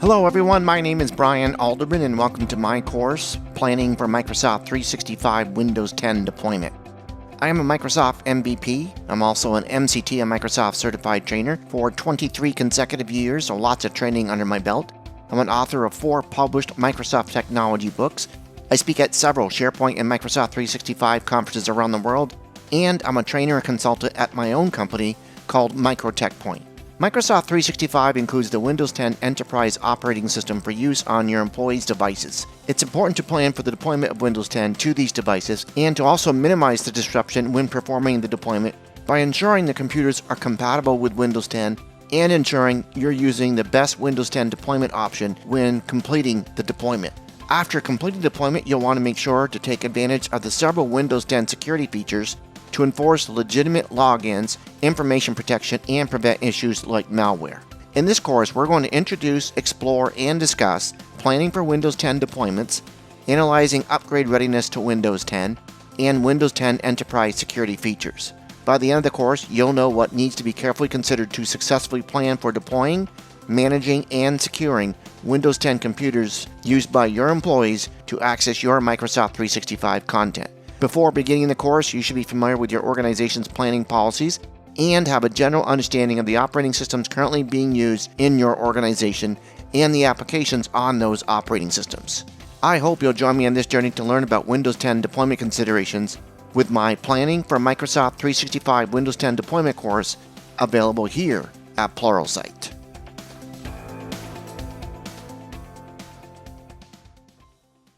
Hello everyone, my name is Brian Alderman and welcome to my course, Planning for Microsoft 365 Windows 10 Deployment. I am a Microsoft MVP. I'm also an MCT, a Microsoft Certified Trainer, for 23 consecutive years, so lots of training under my belt. I'm an author of 4 published Microsoft technology books. I speak at several SharePoint and Microsoft 365 conferences around the world, and I'm a trainer and consultant at my own company called MicroTechPoint. Microsoft 365 includes the Windows 10 Enterprise operating system for use on your employees' devices. It's important to plan for the deployment of Windows 10 to these devices and to also minimize the disruption when performing the deployment by ensuring the computers are compatible with Windows 10 and ensuring you're using the best Windows 10 deployment option when completing the deployment. After completing deployment, you'll want to make sure to take advantage of the several Windows 10 security features to enforce legitimate logins, information protection, and prevent issues like malware. In this course, we're going to introduce, explore, and discuss planning for Windows 10 deployments, analyzing upgrade readiness to Windows 10, and Windows 10 Enterprise security features. By the end of the course, you'll know what needs to be carefully considered to successfully plan for deploying, managing, and securing Windows 10 computers used by your employees to access your Microsoft 365 content. Before beginning the course, you should be familiar with your organization's planning policies and have a general understanding of the operating systems currently being used in your organization and the applications on those operating systems. I hope you'll join me on this journey to learn about Windows 10 deployment considerations with my Planning for Microsoft 365 Windows 10 Deployment course available here at Pluralsight.